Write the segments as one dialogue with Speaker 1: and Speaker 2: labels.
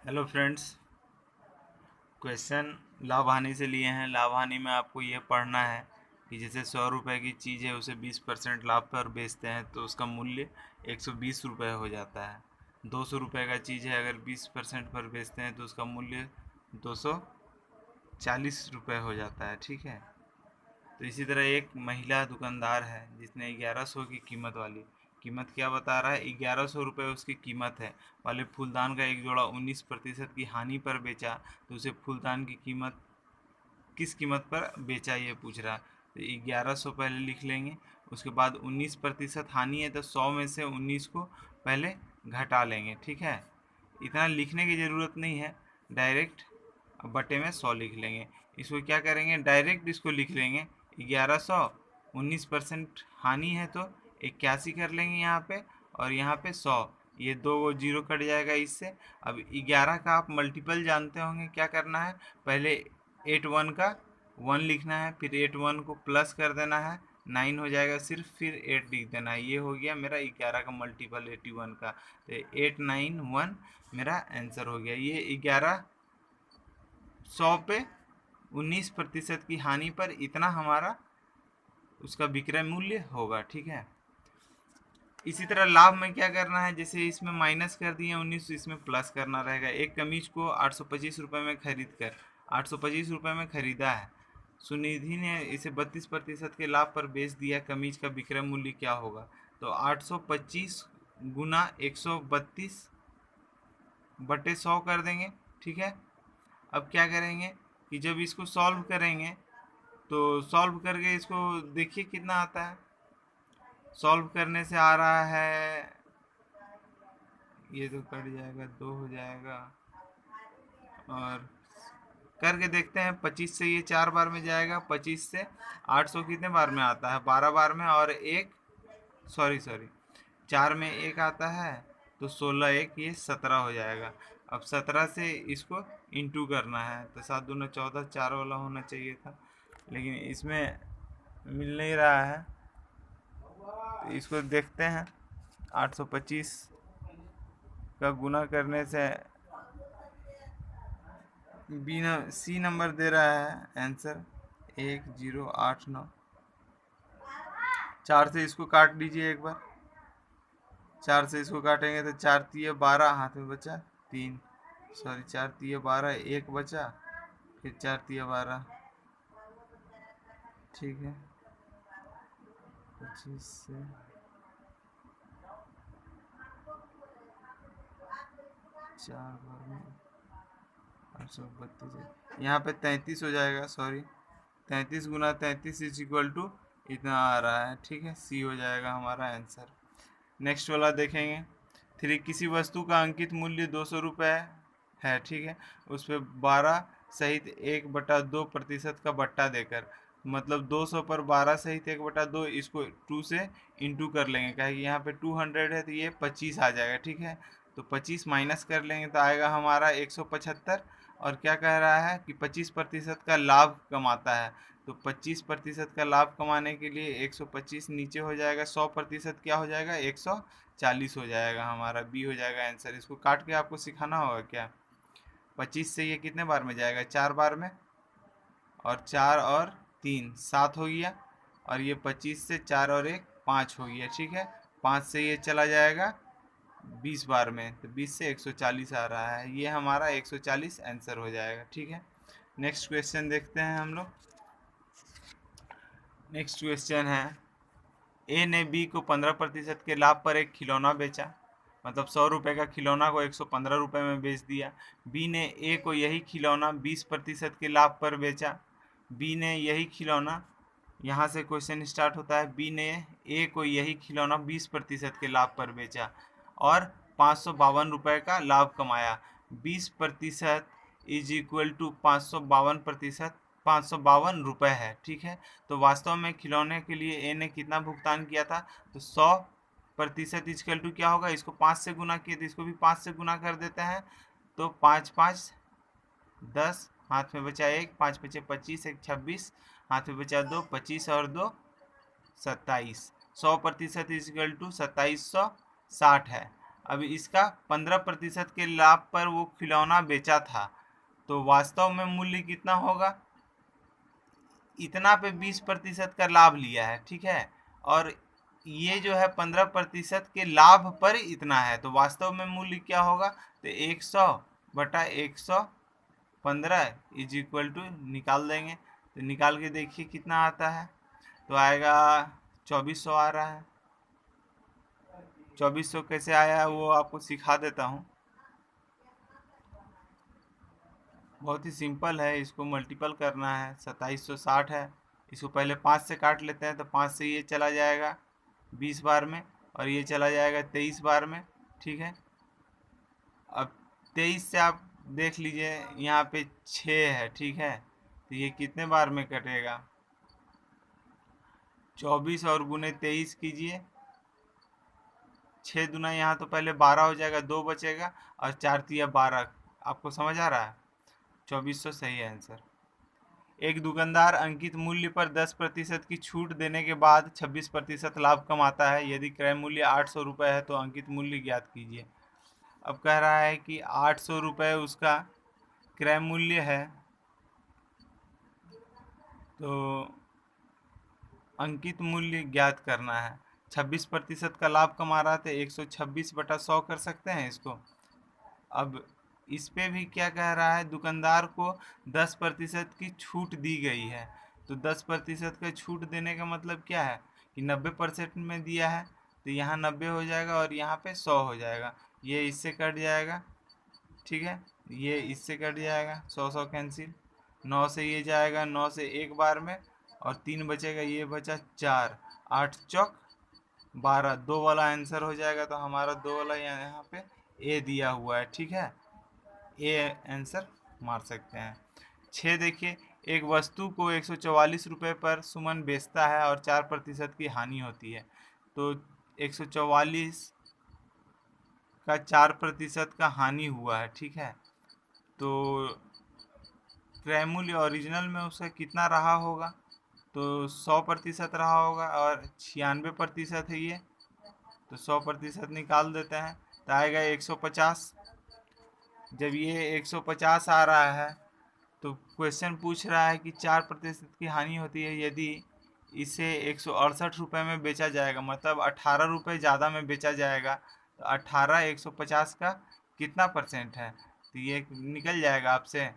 Speaker 1: Hello friends, question लाभ हानि से लिए हैं। लाभ हानि में आपको ये पढ़ना है कि जैसे 100 रुपये की चीज़ है, उसे 20% लाभ पर बेचते हैं तो उसका मूल्य 120 रुपये हो जाता है। 200 रुपये का चीज़ है, अगर 20% पर बेचते हैं तो उसका मूल्य 240 रुपये हो जाता है। ठीक है। तो इसी तरह एक महिला दुकानदार है जिसने 1100 की कीमत वाली, कीमत क्या बता रहा है, 1100 रुपये उसकी कीमत है वाले फूलदान का एक जोड़ा 19% की हानि पर बेचा, तो उसे फूलदान की कीमत किस कीमत पर बेचा ये पूछ रहा है। तो 1100 पहले लिख लेंगे, उसके बाद 19% हानि है तो 100 में से 19 को पहले घटा लेंगे। ठीक है। इतना लिखने की ज़रूरत नहीं है, डायरेक्ट बटे में 100 लिख लेंगे। इसको क्या करेंगे, डायरेक्ट इसको लिख लेंगे 1100, 19% हानि है तो 81 कर लेंगे यहाँ पे, और यहाँ पे 100, ये दो जीरो कट जाएगा इससे। अब 11 का आप मल्टीपल जानते होंगे, क्या करना है, पहले 81 का 1 लिखना है, फिर 81 को प्लस कर देना है, 9 हो जाएगा सिर्फ, फिर 8 लिख देना है। ये हो गया मेरा 11 का मल्टीपल 81 का, तो 891 मेरा आंसर हो गया। ये 1100 पे 19% की हानि पर इतना हमारा उसका विक्रय मूल्य होगा। ठीक है। इसी तरह लाभ में क्या करना है, जैसे इसमें माइनस कर दिए 19, इसमें प्लस करना रहेगा। एक कमीज को 825 रुपये में खरीद कर 825 रुपये में खरीदा है, सुनिधि ने इसे 32% के लाभ पर बेच दिया, कमीज का विक्रय मूल्य क्या होगा। तो 825 गुना 132 बटे 100 कर देंगे। ठीक है। अब क्या करेंगे कि जब इसको सॉल्व करेंगे तो सॉल्व करके इसको देखिए कितना आता है। सॉल्व करने से आ रहा है, ये तो कट जाएगा, 2 हो जाएगा, और करके देखते हैं। 25 से ये 4 बार में जाएगा, 25 से 800 कितने बार में आता है, 12 बार में, और एक सॉरी सॉरी 4 में एक आता है, तो 16 एक ये 17 हो जाएगा। अब 17 से इसको इंटू करना है, तो 7 दूना 14, 4 वाला होना चाहिए था, लेकिन इसमें मिल नहीं रहा है। तो इसको देखते हैं, 825 का गुना करने से सी नंबर दे रहा है आंसर 1089। 4 से इसको काट लीजिए एक बार, 4 से इसको काटेंगे तो 4 तिये 12, हाथ में बचा 3, सॉरी 4 तिये 12, एक बचा, फिर 4 तिये 12। ठीक है। 25 से 4 बार में 832, यहाँ पे 33 हो जाएगा, सॉरी 33 गुना 33 इज इक्वल टू इतना आ रहा है। ठीक है। सी हो जाएगा हमारा आंसर। नेक्स्ट वाला देखेंगे। 3, किसी वस्तु का अंकित मूल्य 200 रुपये है। ठीक है। उस पर 12 सहित 1/2% का बट्टा देकर, मतलब 200 पर 12 सहित 1/2, इसको 2 से इंटू कर लेंगे, क्या कि यहाँ पे 200 है तो ये 25 आ जाएगा। ठीक है। तो 25 माइनस कर लेंगे तो आएगा हमारा 175। और क्या कह रहा है कि 25% का लाभ कमाता है, तो 25% का लाभ कमाने के लिए 125 नीचे हो जाएगा, 100% क्या हो जाएगा, 140 हो जाएगा, हमारा बी हो जाएगा आंसर। इसको काट के आपको सिखाना होगा क्या। 25 से ये कितने बार में जाएगा, 4 बार में, और 4 और 3 7 हो गया, और ये 25 से 4 और 1 5 हो गया। ठीक है। 5 से ये चला जाएगा 20 बार में, तो 20 से 140 आ रहा है, ये हमारा 140 आंसर हो जाएगा। ठीक है। नेक्स्ट क्वेश्चन देखते हैं हम लोग। नेक्स्ट क्वेश्चन है, ए ने बी को 15% के लाभ पर एक खिलौना बेचा, मतलब 100 रुपये का खिलौना को 115 रुपये में बेच दिया। बी ने ए को यही खिलौना 20% के लाभ पर बेचा। बी ने यही खिलौना, यहाँ से क्वेश्चन स्टार्ट होता है, बी ने ए को यही खिलौना 20% के लाभ पर बेचा और 552 रुपये का लाभ कमाया। 20% इज इक्वल टू 552%, 552 रुपये है। ठीक है। तो वास्तव में खिलौने के लिए ए ने कितना भुगतान किया था, तो 100% इजकल टू क्या होगा, इसको 5 से गुना किए तो इसको भी 5 से गुना कर देते हैं, तो 5 5 10, हाथ में बचा 1, 5 पचे 25, 1 26, हाथ में बचा 2, 25 और 2 27। 100% इजकल टू 2760 है। अब इसका 15% के लाभ पर वो खिलौना बेचा था, तो वास्तव में मूल्य कितना होगा? इतना पे 20% का लाभ लिया है, ठीक है, और ये जो है 15% के लाभ पर इतना है, तो वास्तव में मूल्य क्या होगा? तो 100 बटा 115 इज इक्वल टू निकाल देंगे, तो निकाल के देखिए कितना आता है, तो आएगा 2400 आ रहा है। 2400 कैसे आया वो आपको सिखा देता हूँ, बहुत ही सिंपल है। इसको मल्टीपल करना है, 2760 है, इसको पहले 5 से काट लेते हैं, तो 5 से ये चला जाएगा 20 बार में, और ये चला जाएगा 23 बार में, ठीक है। अब 23 से आप देख लीजिए यहाँ पे 6 है, ठीक है, तो ये कितने बार में कटेगा? 24 और गुने 23 कीजिए, 6 दूना यहाँ तो पहले 12 हो जाएगा, 2 बचेगा, और 4 तिया 12। आपको समझ आ रहा है? 2400 सही है आंसर। एक दुकानदार अंकित मूल्य पर 10% की छूट देने के बाद 26% लाभ कमाता है। यदि क्रय मूल्य 800 रुपये है तो अंकित मूल्य ज्ञात कीजिए। अब कह रहा है कि 800 रुपये उसका क्रय मूल्य है, तो अंकित मूल्य ज्ञात करना है। 26% का लाभ कमा रहा था, 126/100 कर सकते हैं इसको। अब इस पे भी क्या कह रहा है, दुकानदार को 10% की छूट दी गई है, तो 10% का छूट देने का मतलब क्या है कि 90% में दिया है, तो यहाँ 90 हो जाएगा और यहाँ पे 100 हो जाएगा, ये इससे कट जाएगा, ठीक है, ये इससे कट जाएगा, 100 कैंसिल, 9 से ये जाएगा, 9 से एक बार में, और 3 बचेगा, ये बचा 4, 8 चौक 12, 2 वाला आंसर हो जाएगा, तो हमारा 2 वाला यहाँ पे ए दिया हुआ है, ठीक है, ए आंसर मार सकते हैं। 6 देखिए, एक वस्तु को 144 रुपये पर सुमन बेचता है और 4% की हानि होती है, तो 144 का 4% का हानि हुआ है, ठीक है, तो क्रय मूल्य ओरिजिनल में उसका कितना रहा होगा? तो 100% रहा होगा, और 96% है ये, तो 100% निकाल देते हैं, तो आएगा 150। जब ये 150 आ रहा है, तो क्वेश्चन पूछ रहा है कि 4% की हानि होती है यदि इसे 168 रुपये में बेचा जाएगा, मतलब 18 रुपये ज़्यादा में बेचा जाएगा, तो 18 150 का कितना परसेंट है? तो ये निकल जाएगा आपसे,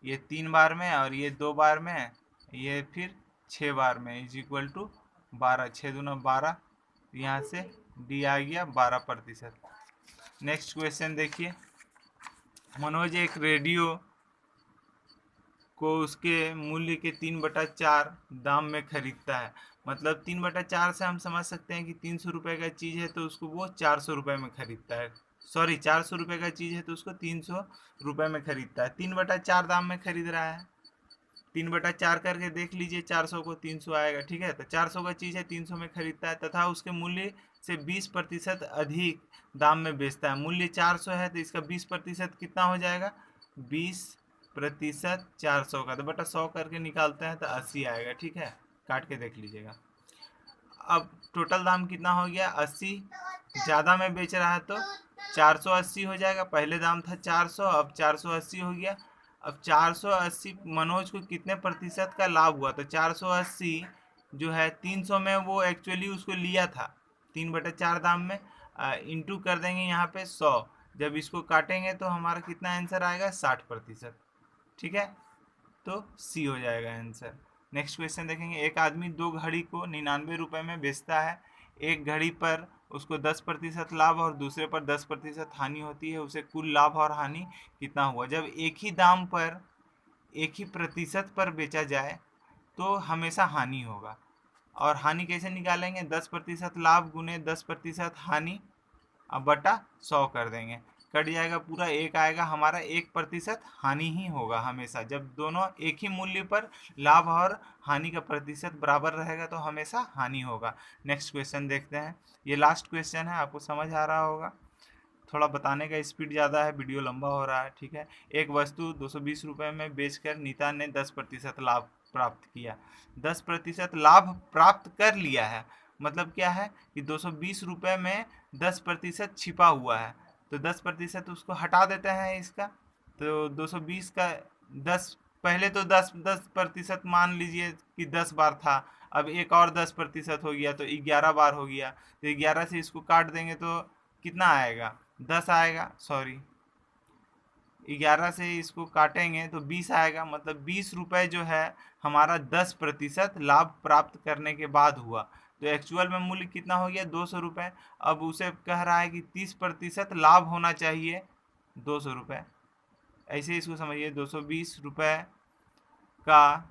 Speaker 1: ये 3 बार में और ये 2 बार में, ये फिर 6 बार में, इज इक्वल टू 12, 6 दूना 12, यहाँ से डी आ गया 12%। नेक्स्ट क्वेश्चन देखिए, मनोज एक रेडियो को उसके मूल्य के 3/4 दाम में खरीदता है, मतलब 3/4 से हम समझ सकते हैं कि 300 रुपये का चीज़ है तो उसको वो 400 रुपये में खरीदता है, सॉरी 400 रुपये का चीज़ है तो उसको 300 रुपये में खरीदता है, 3/4 दाम में खरीद रहा है, 3/4 करके देख लीजिए, 400 को 300 आएगा, ठीक है, तो 400 का चीज़ है 300 में खरीदता है, तथा उसके मूल्य से 20% अधिक दाम में बेचता है। मूल्य 400 है तो इसका 20% कितना हो जाएगा? 20% 400 का, तो बटा 100 करके निकालते हैं तो 80 आएगा, ठीक है, काट के देख लीजिएगा। अब टोटल दाम कितना हो गया? 80, ज़्यादा में बेच रहा है तो 480 हो जाएगा, पहले दाम था 400, अब 480 हो गया। अब 480 मनोज को कितने प्रतिशत का लाभ हुआ? तो 480 जो है 300 में वो एक्चुअली उसको लिया था 3/4 दाम में, इंटू कर देंगे यहाँ पे 100, जब इसको काटेंगे तो हमारा कितना आंसर आएगा? 60%, ठीक है, तो सी हो जाएगा आंसर। नेक्स्ट क्वेश्चन देखेंगे, एक आदमी 2 घड़ी को 99 रुपये में बेचता है, एक घड़ी पर उसको 10% लाभ और दूसरे पर 10% हानि होती है, उसे कुल लाभ और हानि कितना हुआ? जब एक ही दाम पर एक ही प्रतिशत पर बेचा जाए तो हमेशा हानि होगा, और हानि कैसे निकालेंगे? 10% लाभ गुने 10% हानि, अब बटा 100 कर देंगे, कट जाएगा पूरा, एक आएगा, हमारा 1% हानि ही होगा हमेशा, जब दोनों एक ही मूल्य पर लाभ और हानि का प्रतिशत बराबर रहेगा तो हमेशा हानि होगा। नेक्स्ट क्वेश्चन देखते हैं, ये लास्ट क्वेश्चन है, आपको समझ आ रहा होगा, थोड़ा बताने का स्पीड ज़्यादा है, वीडियो लंबा हो रहा है, ठीक है। एक वस्तु 220 रुपये में बेचकर नीता ने 10% लाभ प्राप्त किया, 10% लाभ प्राप्त कर लिया है, मतलब क्या है कि 220 रुपये में 10% छिपा हुआ है, तो 10% उसको हटा देते हैं इसका। तो 220 का 10, पहले तो 10% मान लीजिए कि 10 बार था, अब एक और 10% हो गया तो 11 बार हो गया। तो 11 से इसको काट देंगे तो कितना आएगा, 10 आएगा, सॉरी 11 से इसको काटेंगे तो 20 आएगा। मतलब 20 रुपये जो है हमारा 10% लाभ प्राप्त करने के बाद हुआ। तो एक्चुअल में मूल्य कितना हो गया, 200 रुपये। अब उसे कह रहा है कि 30% लाभ होना चाहिए 200 रुपये। ऐसे ही इसको समझिए, 220 रुपये का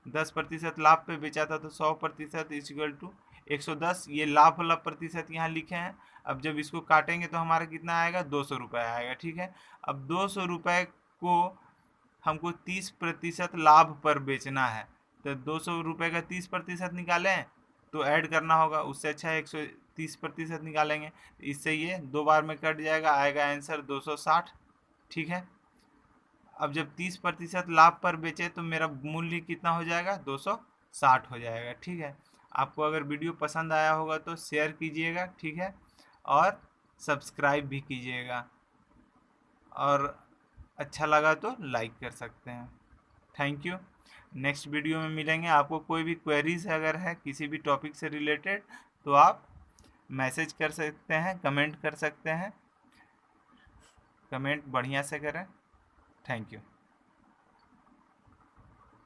Speaker 1: 10% लाभ पे बेचा था तो 100% इक्वल टू 110, ये लाभ वाला प्रतिशत यहाँ लिखे हैं। अब जब इसको काटेंगे तो हमारा कितना आएगा, 200 रुपये आएगा, ठीक है। अब 200 रुपये को हमको 30% लाभ पर बेचना है, तो 200 रुपये का 30% निकालें तो ऐड करना होगा, उससे अच्छा है 130% निकालेंगे। इससे ये 2 बार में कट जाएगा, आएगा आंसर 260, ठीक है। अब जब 30% लाभ पर बेचे तो मेरा मूल्य कितना हो जाएगा, 260 हो जाएगा, ठीक है। आपको अगर वीडियो पसंद आया होगा तो शेयर कीजिएगा, ठीक है, और सब्सक्राइब भी कीजिएगा, और अच्छा लगा तो लाइक कर सकते हैं। Thank you. नेक्स्ट वीडियो में मिलेंगे। आपको कोई भी क्वेरीज अगर है किसी भी टॉपिक से रिलेटेड तो आप मैसेज कर सकते हैं, कमेंट कर सकते हैं, कमेंट बढ़िया से करें। Thank you.